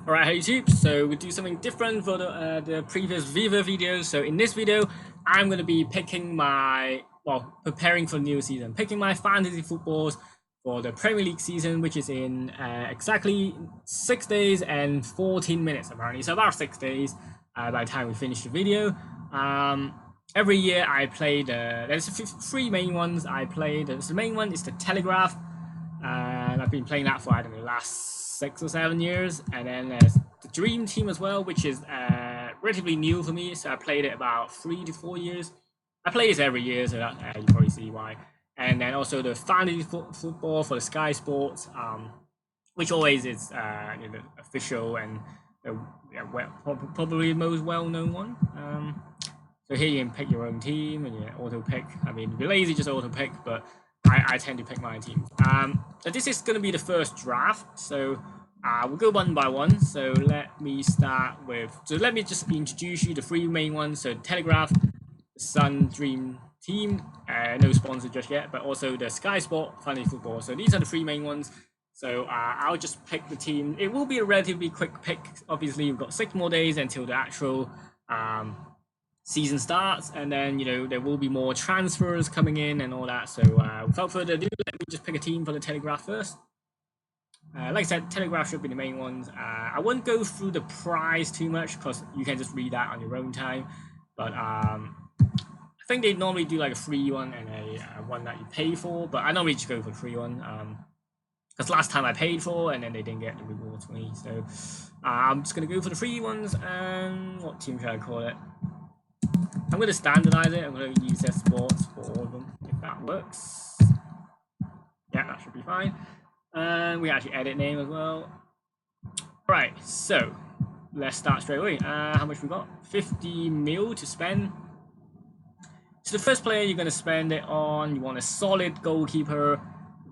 Alright, hey YouTube, so we'll do something different for the previous Viva video. So in this video, I'm going to be picking my, preparing for the new season, picking my fantasy footballs for the Premier League season, which is in exactly 6 days and 14 minutes apparently. So about 6 days by the time we finish the video. Every year I play there's three main ones I play. The main one is the Telegraph, and I've been playing that for, I don't know, the last 6 or 7 years. And then there's the Dream Team as well, which is relatively new for me. So I played it about 3 to 4 years. I play this every year, so that, you probably see why. And then also the fantasy football for the Sky Sports, which always is the official and probably the most well-known one. So here you can pick your own team and you auto pick. I mean, if you're lazy, just auto pick, but I tend to pick my team. So this is going to be the first draft. So we'll go one by one. So let me start with. So let me just introduce you the three main ones. So Telegraph, the Sun Dream Team, no sponsor just yet, but also the Sky Sport Fantasy Football. So these are the three main ones. So I'll just pick the team. It will be a relatively quick pick. Obviously, we've got 6 more days until the actual season starts, and then there will be more transfers coming in and all that. So without further ado, let me just pick a team for the Telegraph first. Like I said, Telegraph should be the main ones. I won't go through the price too much because you can just read that on your own time. But I think they normally do like a free one and a one that you pay for. But I normally just go for the free one because last time I paid for and then they didn't get the rewards for me. So I'm just gonna go for the free ones. And what team should I call it? I'm going to standardize it. I'm going to use their sports for all of them, if that works. Yeah, that should be fine. And we actually edit name as well. Right, so let's start straight away. How much we got? 50 mil to spend. So the first player you're going to spend it on, you want a solid goalkeeper.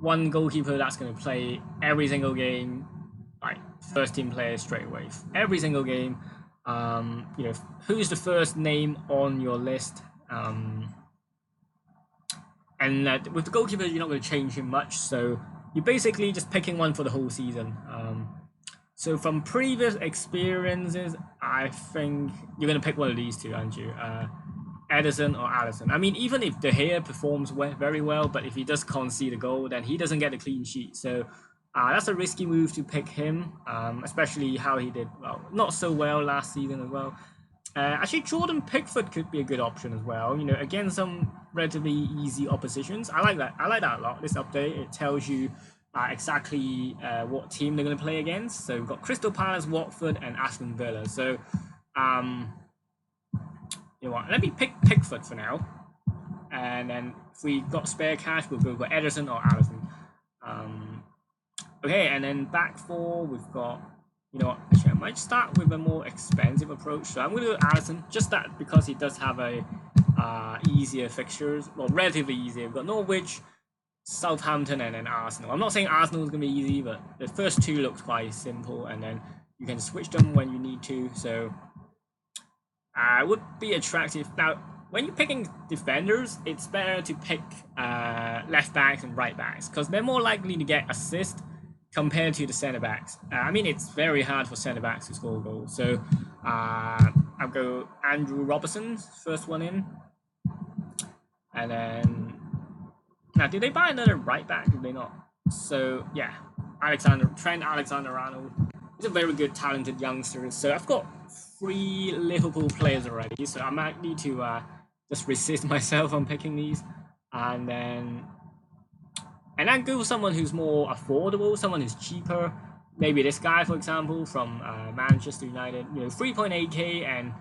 One goalkeeper that's going to play every single game. Like first team players straight away. Every single game. Who's the first name on your list, and with the goalkeeper you're not going to change him much, so you're basically just picking one for the whole season. So from previous experiences, I think you're going to pick one of these two, aren't you? Edison or Allison. I mean, even if De Gea performs very well, but if he does concede a goal, then he doesn't get a clean sheet. So that's a risky move to pick him, especially how he did not so well last season as well. Actually, Jordan Pickford could be a good option as well. Against some relatively easy oppositions. I like that. I like that a lot. This update, it tells you exactly what team they're going to play against. So we've got Crystal Palace, Watford, and Aston Villa. So, you know what? Let me pick Pickford for now, and then if we got spare cash, we'll go for Edison or Allison. Okay, and then back four, we've got, actually I might start with a more expensive approach. So I'm going to go Allison, just that because he does have a easier fixtures, well, relatively easier. We've got Norwich, Southampton, and then Arsenal. I'm not saying Arsenal is going to be easy, but the first two looks quite simple, and then you can switch them when you need to. So it would be attractive. Now, when you're picking defenders, it's better to pick left backs and right backs because they're more likely to get assists compared to the centre backs. I mean, it's very hard for centre backs to score goals. So I'll go Andrew Robertson, first one in. And then, now, did they buy another right back? Did they not? So yeah, Trent Alexander-Arnold. He's a very good, talented youngster. So I've got 3 Liverpool players already. So I might need to just resist myself on picking these, and then go with someone who's more affordable, someone who's cheaper. Maybe this guy, for example, from Manchester United. 3.8k, and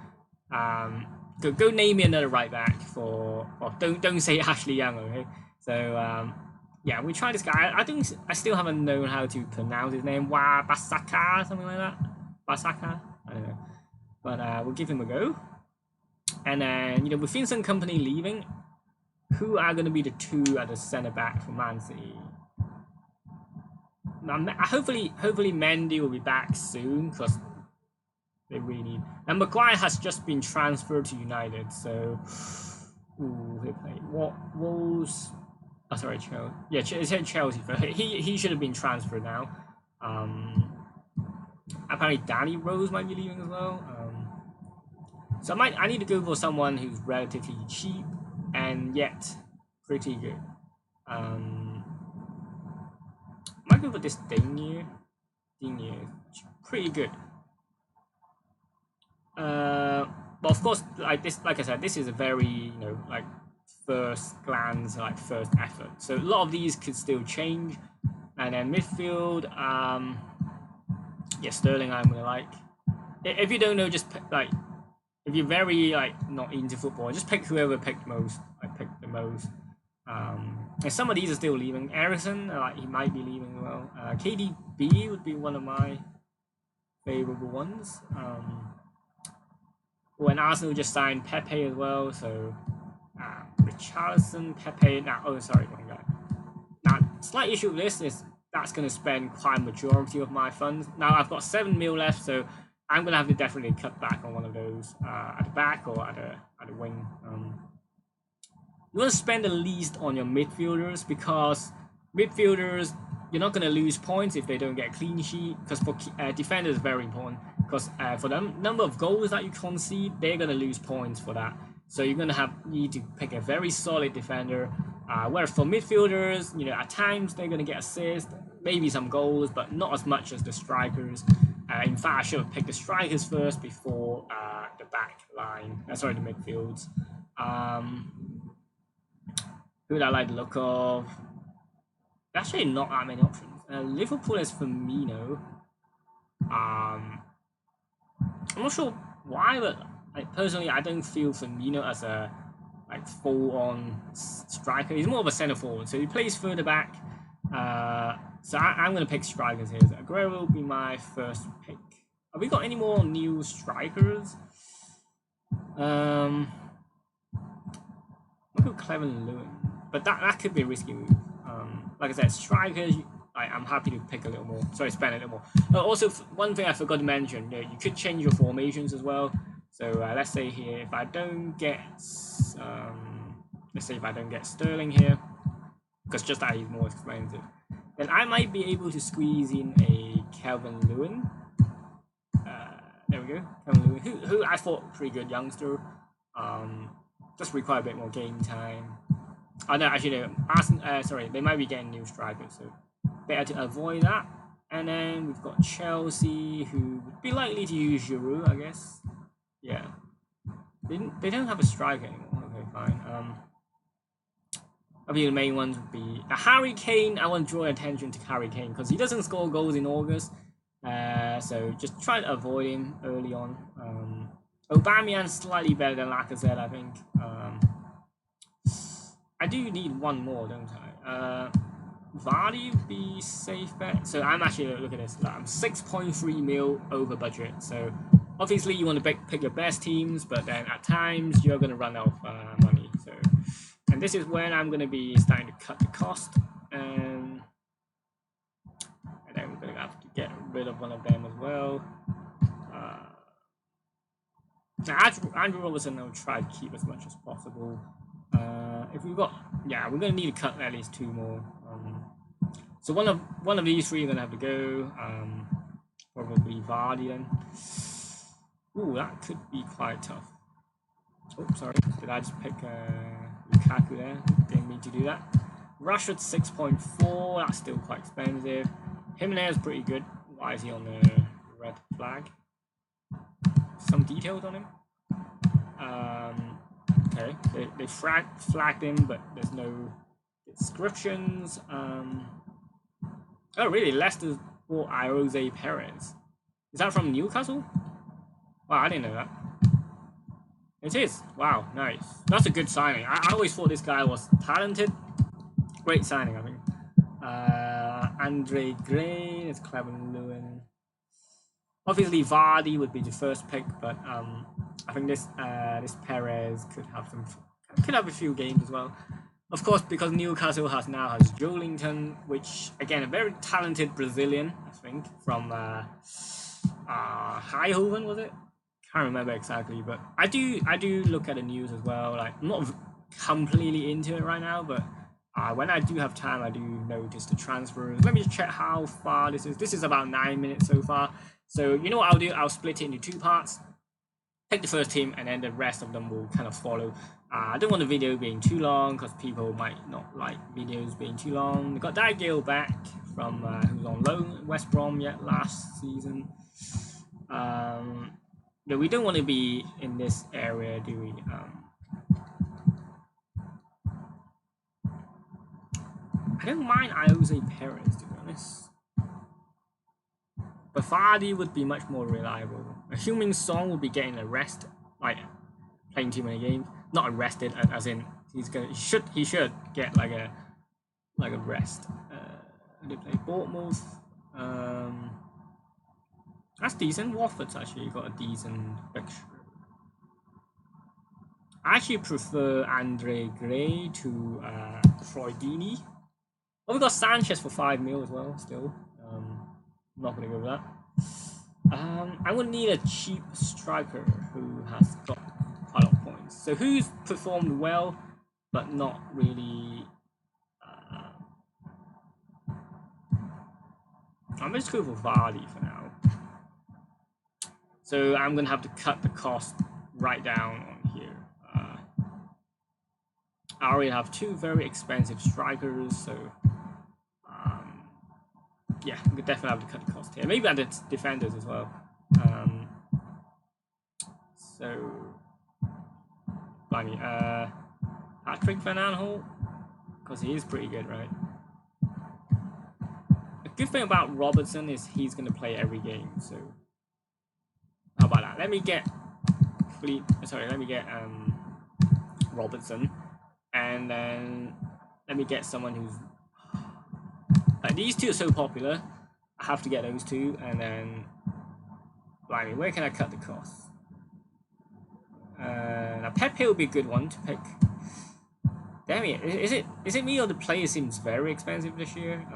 go name me another right back for. Or don't say Ashley Young, okay? So yeah, we try this guy. I still haven't known how to pronounce his name. Basaka, something like that. Basaka, I don't know, but we'll give him a go. And then with Vincent Kompany leaving, who are going to be the 2 at the centre back for Man City? Hopefully Mendy will be back soon because they really need. And Maguire has just been transferred to United, so he played Wolves. Oh, sorry, Chelsea. Yeah, it's Chelsea. He should have been transferred now. apparently Danny Rose might be leaving as well. So I need to go for someone who's relatively cheap and yet pretty good. Might go for this Dinier. Dinier, pretty good. But of course, like I said, this is a very like first glance, like first effort. So a lot of these could still change. And then midfield, yeah, Sterling I'm gonna like. If you don't know, just like if you're very like not into football, just pick whoever picked most. I picked the most. And some of these are still leaving. Ericsson, like he might be leaving as well. KDB would be one of my favorable ones. When Arsenal just signed Pepe as well, so Richarlison, Pepe. Now, oh sorry, wrong guy. Now, slight issue with this is that's going to spend quite a majority of my funds. Now I've got 7 mil left, so I'm going to have to definitely cut back on one of those at the back or at a wing. You want to spend the least on your midfielders because midfielders, you're not going to lose points if they don't get a clean sheet. Because for defenders, is very important. Because for the number of goals that you concede, they're going to lose points for that. So you're going to need to pick a very solid defender. Whereas for midfielders, at times they're going to get assists, maybe some goals, but not as much as the strikers. In fact, I should have picked the strikers first before the back line. Sorry, the midfields. Who would I like the look of? Actually, not that many options. Liverpool is Firmino. I'm not sure why, but personally, I don't feel Firmino as a full-on striker. He's more of a centre forward, so he plays further back. So I'm going to pick strikers here. So Aguero will be my first pick. Have we got any more new strikers? I'll go Clement Lewin, but that could be a risky move. Like I said, strikers, I'm happy to pick a little more. Sorry, spend a little more. Also, one thing I forgot to mention, you could change your formations as well. So let's say here, if I don't get, let's say if I don't get Sterling here, because just that he's more expensive, then I might be able to squeeze in a Calvin Lewin. There we go, Calvin Lewin, who I thought pretty good youngster. Just require a bit more game time. Oh no, actually no. Sorry, they might be getting new strikers, so better to avoid that. And then we've got Chelsea, who would be likely to use Giroud, I guess. Yeah, they don't have a striker anymore. Okay, fine. I mean, the main ones would be Harry Kane. I want to draw attention to Harry Kane because he doesn't score goals in August. So just try to avoid him early on. Aubameyang's slightly better than Lacazette, I think. I do need one more, don't I? Vardy would be safe bet. So I'm actually, look at this, I'm 6.3 mil over budget. So obviously you want to pick your best teams, but then at times you're going to run out of money. So, and this is when I'm going to be starting to cut the cost. And then we're going to have to get rid of one of them as well. Now, Andrew Robertson, I'll try to keep as much as possible. If we've got, yeah, we're going to need to cut at least 2 more. So one of these 3 are going to have to go. Probably Vardy then. Ooh, that could be quite tough. Oh, sorry. Did I just pick Lukaku there? Didn't mean to do that. Rashford 6.4. That's still quite expensive. Jimenez pretty good. Why is he on the red flag? Some details on him. Okay, they flagged him, but there's no descriptions. Oh, really? Leicester bought Jose Perez. Is that from Newcastle? Wow, I didn't know that. It is. Wow, nice. That's a good signing. I always thought this guy was talented. Great signing, I think. Andre Gray, it's Clement Lewin. Obviously, Vardy would be the first pick, but I think this Perez could have a few games as well. Of course, because Newcastle now has Joelinton, which again a very talented Brazilian, I think, from Eindhoven, was it? Can't remember exactly, but I do look at the news as well. Like, I'm not completely into it right now, but when I do have time, I do notice the transfers. Let me just check how far this is. This is about 9 minutes so far. So you know what I'll do? I'll split it into two parts. Pick the first team, and then the rest of them will kind of follow. I don't want the video being too long because people might not like videos being too long. We got Gale back from who's on loan at West Brom yet last season. But we don't want to be in this area, do we? I don't mind Jose Perez, to be honest. But Vardy would be much more reliable. Assuming Song will be getting a rest, like playing too many games. Not arrested, as in he should get like a rest. They play Bournemouth. That's decent. Watford's actually got a decent fixture. I actually prefer Andre Gray to Troy Deeney. Well, we got Sanchez for 5 mil as well. Still, I'm not gonna go with that. I would need a cheap striker who has got quite a lot of points. So who's performed well, but not really. I'm just going for Vardy for now. So I'm gonna have to cut the cost right down on here. I already have two very expensive strikers, so yeah, we could definitely have to cut the cost here. Maybe add the defenders as well. So, blimey, Patrick Van Aanholt, because he is pretty good, right? The good thing about Robertson is he's going to play every game, so how about that? Let me get Robertson, and then let me get someone who's like, these two are so popular. I have to get those two, and then blimey, where can I cut the costs? Now Pepe would be a good one to pick. Damn it, is it me or the player seems very expensive this year?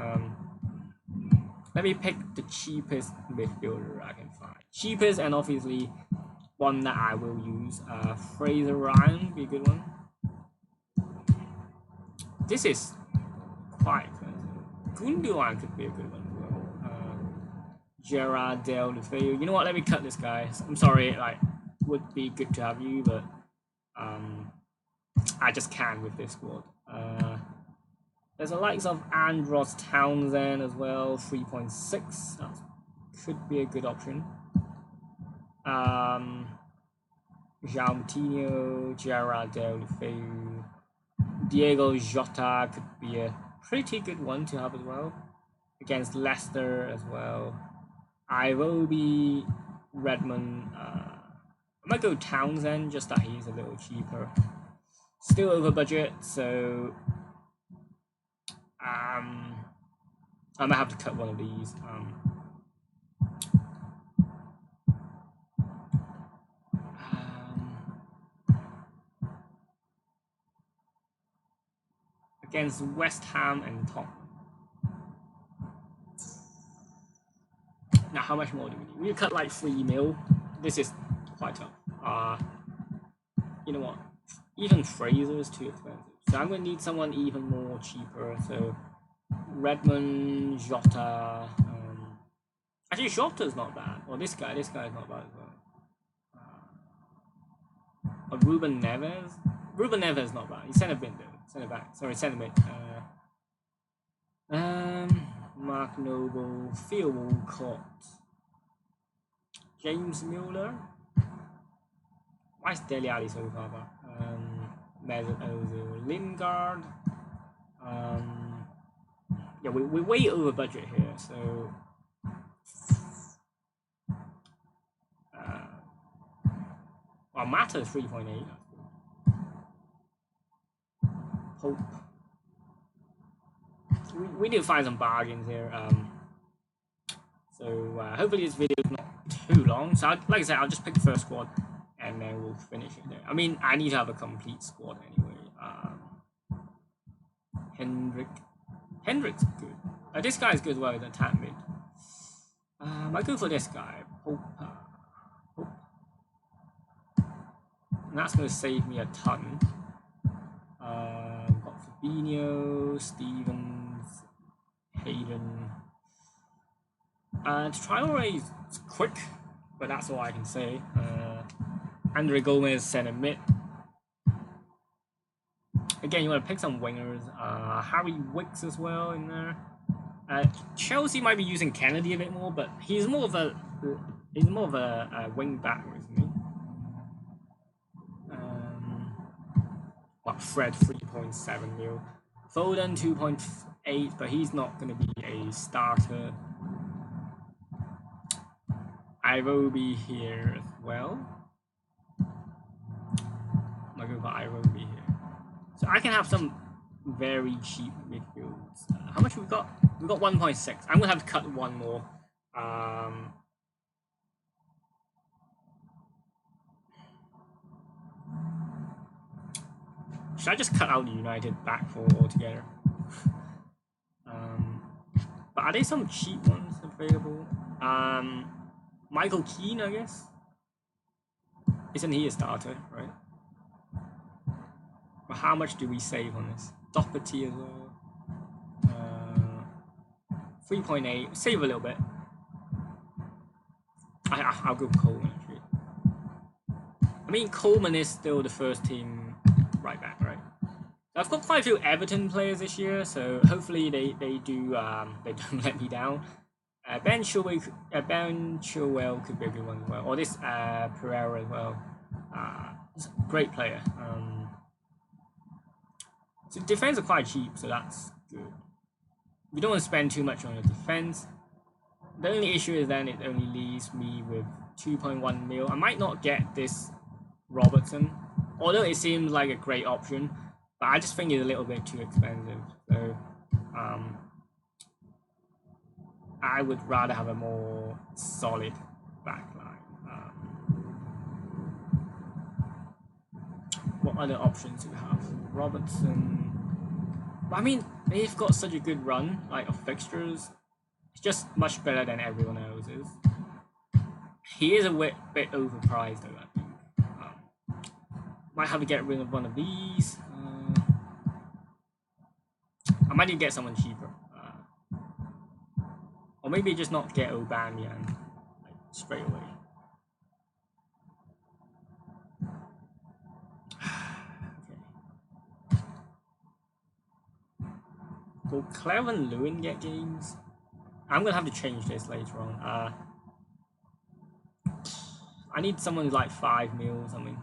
Let me pick the cheapest midfielder I can find. Cheapest, and obviously one that I will use. Fraser Ryan would be a good one. This is quite expensive. Gundogan could be a good one as well. Gerard Del Defeo. You know what? Let me cut this guy. I'm sorry. Like, would be good to have you, but I just can't with this squad. There's the likes of Andros Townsend as well, 3.6. That could be a good option. João Moutinho, Gerard Del Defeo, Diego Jota could be a pretty good one to have as well. Against Leicester as well. Iwobi, Redmond. I might go Townsend, just that he's a little cheaper. Still over budget, so I might have to cut one of these. Against West Ham and Tottenham. Now, how much more do we need? We cut like 3 mil. This is quite tough. You know what? Even Fraser is too expensive. So I'm going to need someone even more cheaper. So Redmond, Jota. Actually, Jota's not bad. Or this guy is not bad as well. Or Ruben Neves. Ruben Neves is not bad. He's centre mid though. Centre back. Sorry, centre mid. Mark Noble, Theo Walcott, James Milner. Why is Dele Alli so far back? Mesut Ozil, Lingard. Yeah, we're way over budget here, so well, Mata is 3.8. Hope. We need to find some bargains here. So hopefully this video is not too long. So like I said, I'll just pick the first squad and then we'll finish it there. I mean, I need to have a complete squad anyway. Hendrick's good. This guy's good as well as an attack mid. I go for this guy. Hope. And that's going to save me a ton. Got Fabinho, Stevens, Hayden. Trial rate is quick, but that's all I can say. Andre Gomez center mid. Again, you want to pick some wingers. Harry Wicks as well in there. Chelsea might be using Kennedy a bit more, but he's more of a wing back, isn't he? Fred 3.7 mil, Foden 2.8, but he's not going to be a starter. Iwobi here as well. I'm not going to put Iwobi here. So I can have some very cheap midfields. How much we got? We got 1.6. I'm going to have to cut one more. Should I just cut out the United back four altogether? But are there some cheap ones available? Michael Keane, I guess. Isn't he a starter, right? But how much do we save on this? Doherty as well. 3.8. Save a little bit. I'll go Coleman actually. I mean, Coleman is still the first team right back, right? I've got quite a few Everton players this year, so hopefully they don't let me down. Ben Chilwell could be a good one as well, or this Pereira as well. He's a great player. So defense are quite cheap, so that's good. We don't want to spend too much on the defense. The only issue is then it only leaves me with 2.1 mil. I might not get this Robertson, although it seems like a great option, but I just think it's a little bit too expensive. So I would rather have a more solid backline. What other options do we have? Robertson. I mean, they've got such a good run, like, of fixtures. It's just much better than everyone else's. He is a bit overpriced, though, I think. Might have to get rid of one of these. I might need to get someone cheaper. Or maybe just not get Aubameyang like, straight away. Okay. Will Cleven Lewin get games? I'm gonna have to change this later on. I need someone who's like 5 mil or something.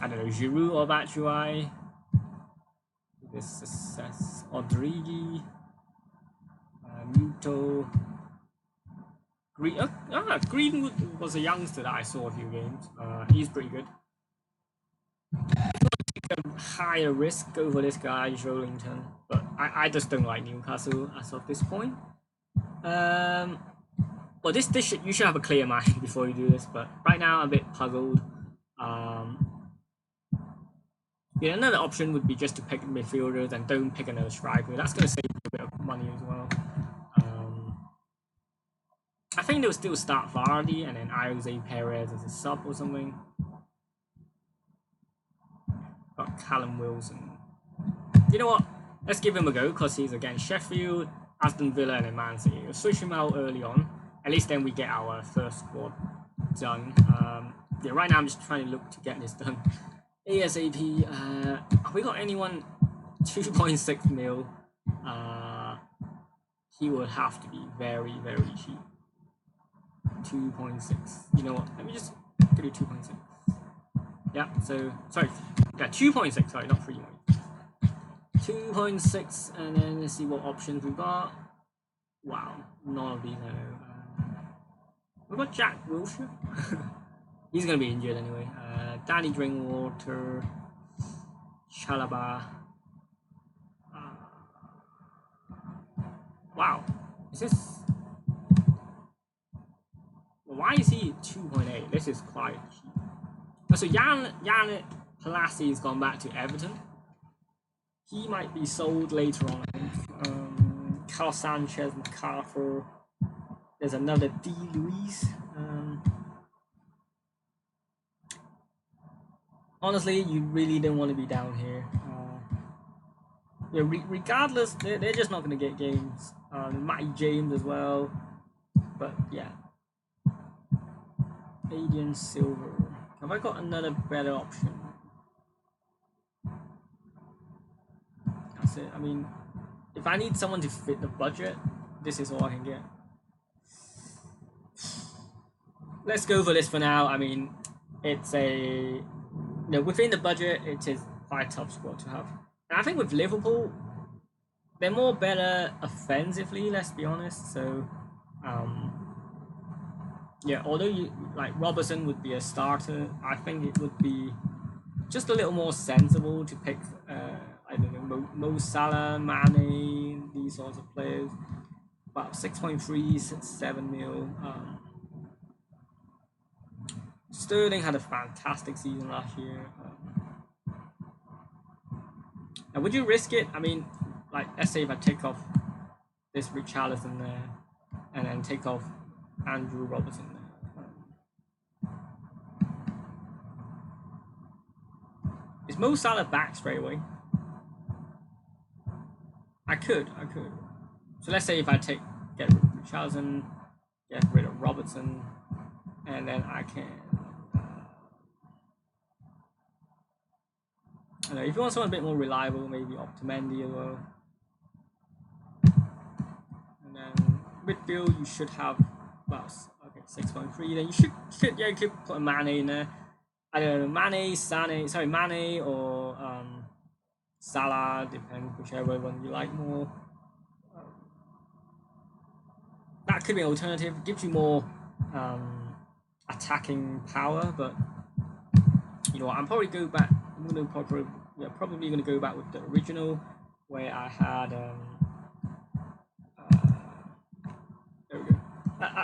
I don't know, Giroud or Batshuayi. This success. Odrigi. Muto. Greenwood was a youngster that I saw a few games. He's pretty good. Take a higher risk over this guy, Joelinton, but I just don't like Newcastle as of this point. Well, you should have a clear mind before you do this, but right now I'm a bit puzzled. Yeah, another option would be just to pick midfielders and don't pick another striker. That's going to save a bit of money as well. I think they'll still start Vardy and then Jose Perez as a sub or something. Got Callum Wilson. You know what? Let's give him a go because he's against Sheffield, Aston Villa, and then Man City. We'll switch him out early on. At least then we get our first squad done. Yeah, right now I'm just trying to look to get this done ASAP. Have we got anyone 2.6 mil? He would have to be very, very cheap. 2.6. You know what? Let me just do 2.6. Yeah, so, sorry. Yeah, 2.6. Sorry, not 3. 2.6, and then let's see what options we've got. Wow, none of these are. We've got Jack Wilshere. He's going to be injured anyway. Danny Drinkwater. Chalaba. Wow. Is this... Why is he 2.8? This is quite cheap. So Yannick Pelassi has gone back to Everton. He might be sold later on, I think. Carl Sanchez, MacArthur. There's another D. Luis. Honestly, you really don't want to be down here. Yeah, regardless, they're just not going to get games. Matty James as well. But yeah. Adrian Silver. Have I got another better option? That's it. I mean, if I need someone to fit the budget, this is all I can get. Let's go for this for now. I mean, it's within the budget, it is quite a tough squad to have. And I think with Liverpool, they're more better offensively, let's be honest. So, yeah, although Robertson would be a starter, I think it would be just a little more sensible to pick, I don't know, Mo Salah, Mane, these sorts of players. About 6.3, 7 mil. Sterling had a fantastic season last year. Now, would you risk it? I mean, let's say if I take off this Richarlison there, and then take off Andrew Robertson there. Is Mo Salah back straight away? I could. So let's say if I get rid of Richarlison, get rid of Robertson, and then I can. I don't know, if you want someone a bit more reliable, maybe Optimendi as well. And then midfield, you should have 6.3. Then you should put a Mane in there. I don't know, Mane or Salah, depends whichever one you like more. That could be an alternative. It gives you more attacking power, but you know what? I'm probably probably gonna go back with the original, where I had there we go,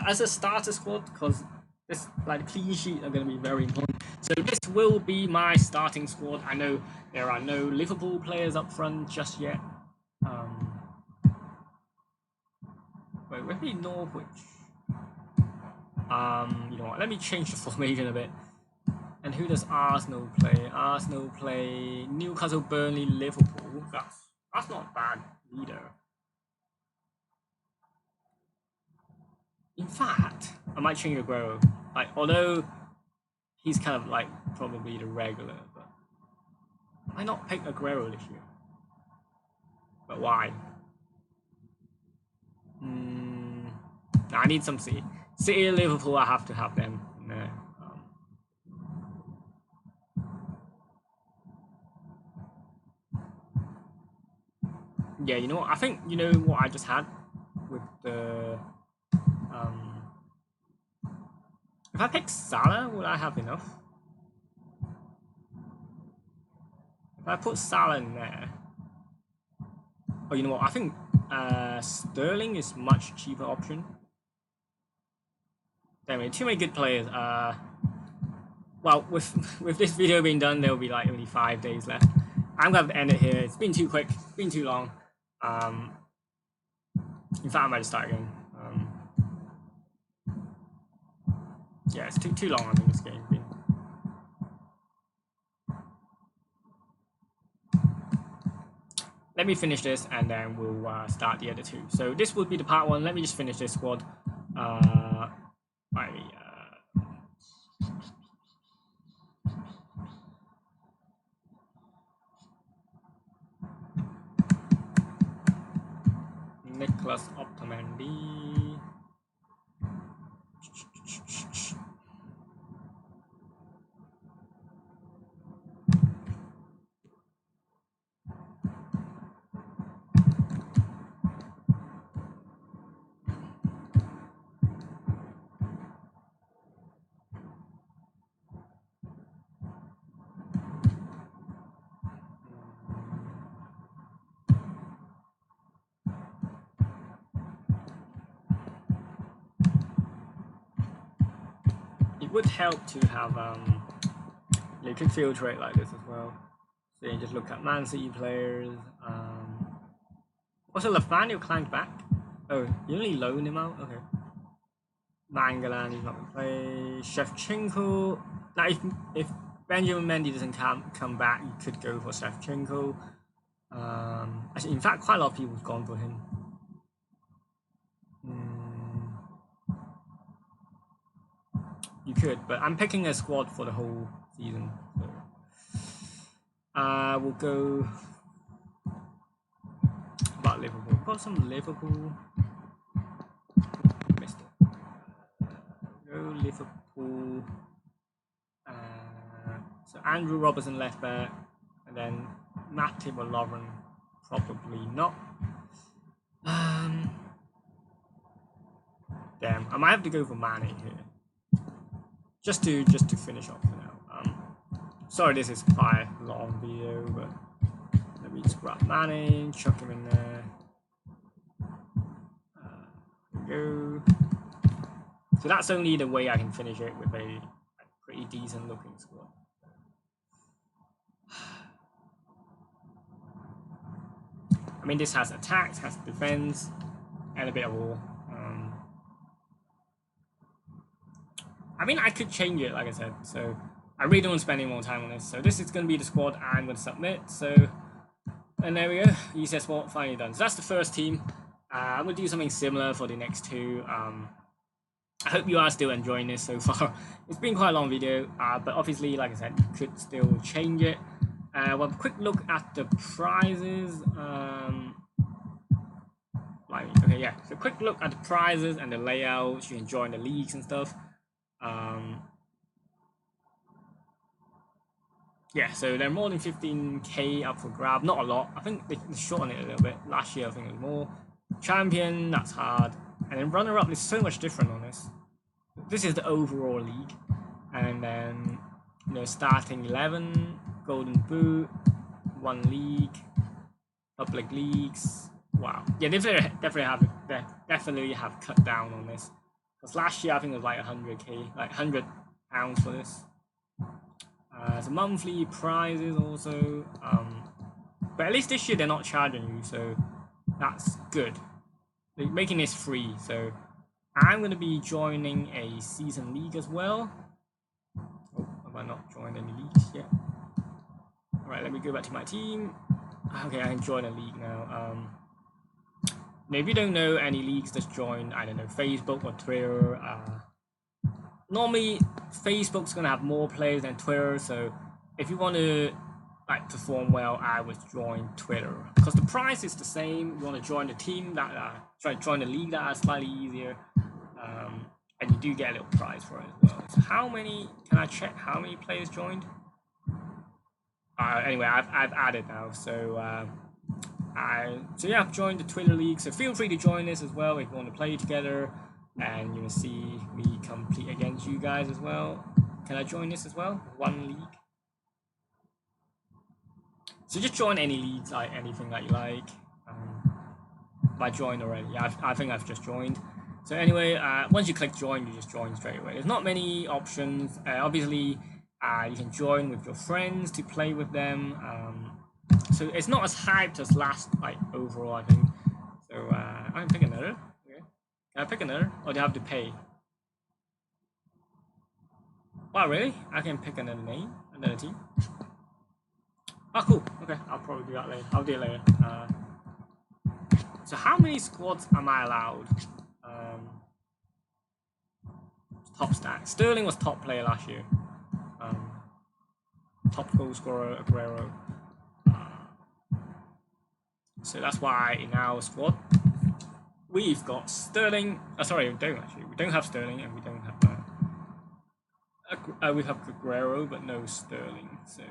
as a starter squad, because this clean sheet are gonna be very important. So this will be my starting squad. I know there are no Liverpool players up front just yet. Wait, where'd be Norwich? You know what? Let me change the formation a bit. And who does Arsenal play? Arsenal play Newcastle, Burnley, Liverpool. That's not bad either. In fact, I might change Aguero. Although he's kind of probably the regular, but why not pick Aguero this year? But why? I need some City. City and Liverpool, I have to have them in there. Yeah, you know what? I think you know what I just had with the. If I pick Salah, will I have enough? If I put Salah in there. Oh, you know what? I think Sterling is much cheaper option. Damn, too many good players. Well, with this video being done, there will be only 5 days left. I'm gonna end it here. It's been too quick. It's been too long. In fact, I might just start again. Yeah, it's too long. I think this game's been. Let me finish this and then we'll start the other two. So this would be the part one. Let me just finish this squad. Nicholas Optimendi. It would help to have you could filter it like this as well. So you just look at Man City players. Also, Lafania climbed back. Oh, you only loan him out? Okay. Mangalan, he's not going to play. Shevchenko. Now, if Benjamin Mendy doesn't come back, you could go for Shevchenko. Actually, in fact, quite a lot of people have gone for him. You could, but I'm picking a squad for the whole season. So. We'll go about Liverpool. Got some Liverpool. Missed it. Go Liverpool. So Andrew Robertson left back, and then Matip or Lovren probably not. Damn, I might have to go for Mane here, just to finish off for now. Sorry, this is quite a long video, but let me just grab Mane, chuck him in there. Go. So that's only the way I can finish it with a pretty decent looking squad. I mean, this has attacks, has defense, and a bit of all. I mean, I could change it, like I said, so I really don't want to spend any more time on this. So this is going to be the squad I'm going to submit. So, and there we go. ECS sport finally done. So that's the first team. I'm going to do something similar for the next two. I hope you are still enjoying this so far. It's been quite a long video, but obviously, like I said, you could still change it. We'll have a quick look at the prizes. Okay, yeah. So quick look at the prizes and the layouts. You can join the leagues and stuff. Yeah, so they're more than 15k up for grab. Not a lot. I think they shortened it a little bit. Last year, I think it was more. Champion, that's hard. And then runner-up, there's so much different on this. This is the overall league. And then, you know, starting 11, golden boot, one league, public leagues. Wow. Yeah, they definitely have cut down on this. Because last year, I think it was like 100k, like £100 for this. So monthly prizes also, but at least this year they're not charging you, so that's good. They're making this free, so I'm going to be joining a season league as well. Oh, have I not joined any leagues yet? Alright, let me go back to my team. Okay, I can join a league now. Now, if you don't know any leagues, just join, I don't know, Facebook or Twitter. Normally, Facebook's gonna have more players than Twitter, so if you want to like perform well, I would join Twitter because the price is the same. You want to join the team that join the league that are slightly easier, and you do get a little prize for it as well. So how many? Can I check how many players joined? Anyway, I've added now, so yeah, I've joined the Twitter league. So feel free to join this as well if you want to play together. And you will see me compete against you guys as well. Can I join this as well? One league. So just join any leagues, like anything that you like. I joined already. Yeah, I think I've just joined. So anyway, once you click join, you just join straight away. There's not many options. Obviously, you can join with your friends to play with them. So it's not as hyped as last, like overall, I think. So I can pick another. Can I pick another, or do I have to pay? Wow, really? I can pick another name, another team. Oh, cool. Okay, I'll probably do that later. I'll do it later. So how many squads am I allowed? Top stats. Sterling was top player last year. Top goal scorer, Aguero. So that's why in our squad, we've got Sterling. Sorry, we don't actually. We don't have Sterling, and we don't have. We have Aguero, but no Sterling. So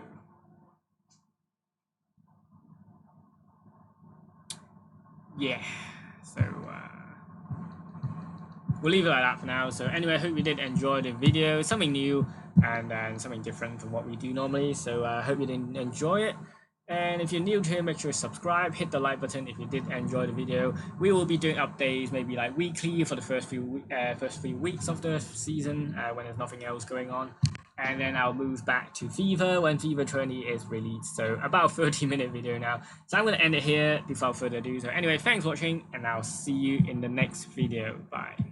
yeah. So we'll leave it like that for now. So anyway, I hope you did enjoy the video. Something new and something different from what we do normally. So I hope you did enjoy it. And if you're new to here, make sure to subscribe, hit the like button if you did enjoy the video. We will be doing updates maybe like weekly for the first few weeks of the season when there's nothing else going on. And then I'll move back to FIFA when FIFA 20 is released. So about a 30-minute video now. So I'm going to end it here without further ado. So anyway, thanks for watching, and I'll see you in the next video. Bye.